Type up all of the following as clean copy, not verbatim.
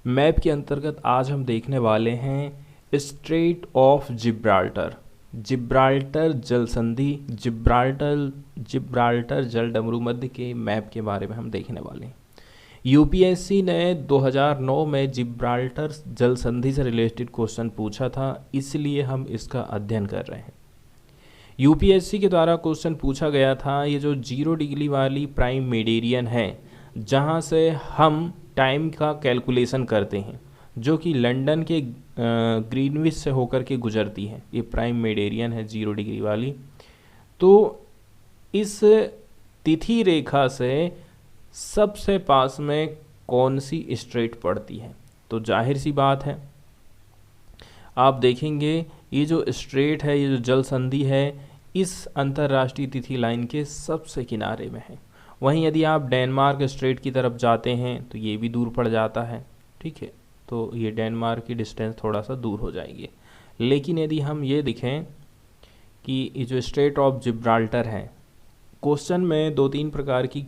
Map के अंतर्गत आज हम देखने वाले हैं स्ट्रेट ऑफ जिब्राल्टर, जिब्राल्टर जल संधि, जिब्राल्टर जल डमरू मध्य के मैप के बारे में हम देखने वाले हैं। यूपीएससी ने 2009 में जिब्राल्टर जल संधि से रिलेटेड क्वेश्चन पूछा था, इसलिए हम इसका अध्ययन कर रहे हैं। यूपीएससी के द्वारा क्वेश्चन पूछा गया था, ये जो 0 डिग्री वाली प्राइम मेडिरियन है जहाँ से हम टाइम का कैलकुलेशन करते हैं, जो कि लंदन के ग्रीनविच से होकर के गुजरती है, ये प्राइम मेडिरियन है 0 डिग्री वाली। तो इस तिथि रेखा से सबसे पास में कौन सी स्ट्रेट पड़ती है? तो जाहिर सी बात है, आप देखेंगे ये जो स्ट्रेट है, ये जो जल संधि है, इस अंतर्राष्ट्रीय तिथि लाइन के सबसे किनारे में है। वहीं यदि आप डेनमार्क स्ट्रेट की तरफ जाते हैं तो ये भी दूर पड़ जाता है, ठीक है। तो ये डेनमार्क की डिस्टेंस थोड़ा सा दूर हो जाएगी। लेकिन यदि हम ये दिखें कि ये जो स्ट्रेट ऑफ जिब्राल्टर है, क्वेश्चन में 2-3 प्रकार की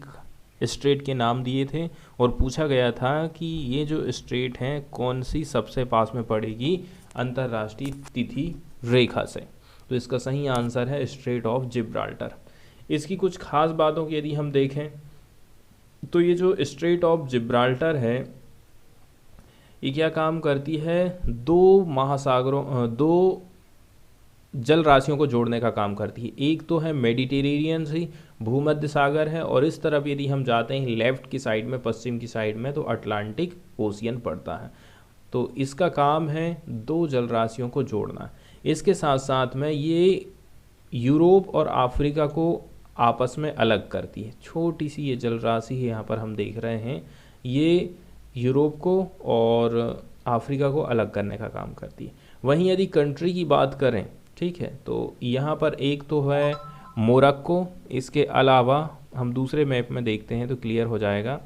स्ट्रेट के नाम दिए थे और पूछा गया था कि ये जो स्ट्रेट हैं कौन सी सबसे पास में पड़ेगी अंतर्राष्ट्रीय तिथि रेखा से। तो इसका सही आंसर है स्ट्रेट ऑफ जिब्राल्टर। इसकी कुछ खास बातों की यदि हम देखें तो ये जो स्ट्रेट ऑफ जिब्राल्टर है, ये क्या काम करती है? 2 जल राशियों को जोड़ने का काम करती है। एक तो है मेडिटेरेनियन सी, भूमध्य सागर है, और इस तरफ यदि हम जाते हैं लेफ्ट की साइड में, पश्चिम की साइड में, तो अटलांटिक ओशियन पड़ता है। तो इसका काम है 2 जल राशियों को जोड़ना। इसके साथ साथ में ये यूरोप और अफ्रीका को आपस में अलग करती है। छोटी सी ये जल राशि है, यहाँ पर हम देख रहे हैं, ये यूरोप को और अफ्रीका को अलग करने का काम करती है। वहीं यदि कंट्री की बात करें, ठीक है, तो यहाँ पर एक तो है मोरक्को, इसके अलावा हम दूसरे मैप में देखते हैं तो क्लियर हो जाएगा।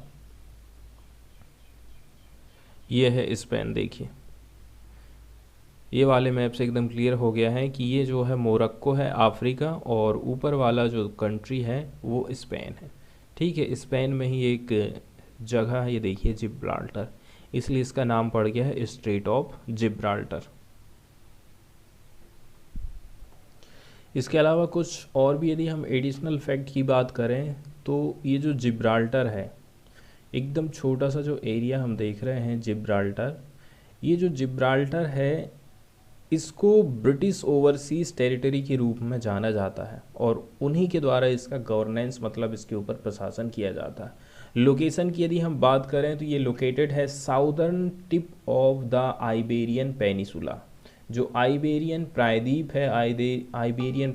ये है स्पेन, देखिए ये वाले मैप से एकदम क्लियर हो गया है कि ये जो है मोरक्को है अफ्रीका, और ऊपर वाला जो कंट्री है वो स्पेन है, ठीक है। स्पेन में ही एक जगह है, ये देखिए जिब्राल्टर, इसलिए इसका नाम पड़ गया है स्ट्रेट ऑफ जिब्राल्टर। इसके अलावा कुछ और भी यदि हम एडिशनल फैक्ट की बात करें तो ये जो जिब्राल्टर है, एकदम छोटा सा जो एरिया हम देख रहे हैं जिब्राल्टर, ये जो जिब्राल्टर है इसको ब्रिटिश ओवरसीज़ टेरिटरी के रूप में जाना जाता है, और उन्हीं के द्वारा इसका गवर्नेंस, मतलब इसके ऊपर प्रशासन किया जाता है। लोकेशन की यदि हम बात करें तो ये लोकेटेड है southern tip of the Iberian peninsula. जो आइबेरियन प्रायद्वीप है, आइबेरियन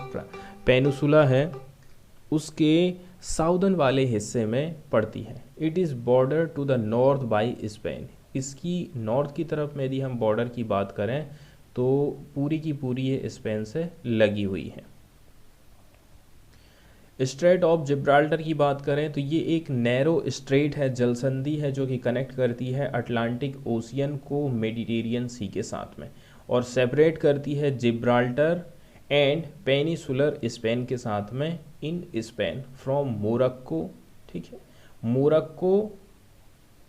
पेनिसुला है, उसके साउदर्न वाले हिस्से में पड़ती है। It is border to the north by Spain. इसकी नॉर्थ की तरफ में यदि हम बॉर्डर की बात करें तो पूरी की पूरी ये स्पेन से लगी हुई है। स्ट्रेट ऑफ जिब्राल्टर की बात करें तो ये एक नैरो स्ट्रेट है, जल संधि है, जो कि कनेक्ट करती है अटलांटिक ओशियन को मेडिटेरियन सी के साथ में, और सेपरेट करती है जिब्राल्टर एंड पेनिसुलर स्पेन के साथ में इन स्पेन फ्रॉम मोरक्को, ठीक है। मोरक्को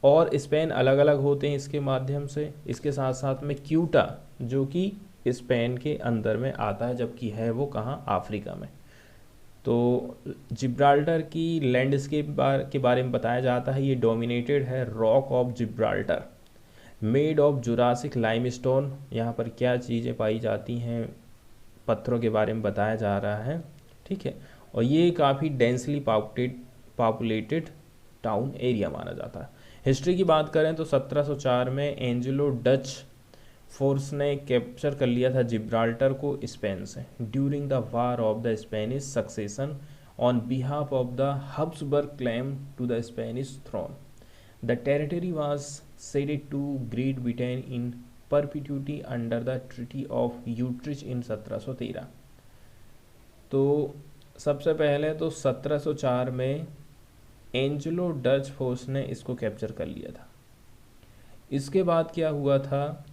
और स्पेन अलग अलग होते हैं इसके माध्यम से। इसके साथ साथ में क्यूटा, जो कि स्पेन के अंदर में आता है, जबकि है वो कहाँ? अफ्रीका में। तो जिब्राल्टर की लैंडस्केप के बारे में बताया जाता है, ये डोमिनेटेड है rock of Gibraltar, made of Jurassic limestone. यहाँ पर क्या चीज़ें पाई जाती हैं, पत्थरों के बारे में बताया जा रहा है, ठीक है। और ये काफ़ी डेंसली पॉपुलेटेड टाउन एरिया माना जाता है। हिस्ट्री की बात करें तो 1704 में एंजेलो डच फोर्स ने कैप्चर कर लिया था जिब्राल्टर को स्पेन से during the war of the Spanish succession on behalf of the Habsburg claim to the Spanish throne. The territory was ceded to Great Britain in perpetuity under the treaty of Utrecht in 1713। तो सबसे पहले तो 1704 में Anglo Dutch force ने इसको capture कर लिया था। इसके बाद क्या हुआ था,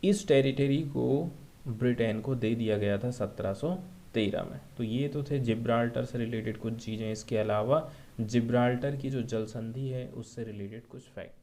इस टेरिटरी को ब्रिटेन को दे दिया गया था 1713 में। तो ये तो थे जिब्राल्टर से रिलेटेड कुछ चीज़ें। इसके अलावा जिब्राल्टर की जो जल संधि है उससे रिलेटेड कुछ फैक्ट।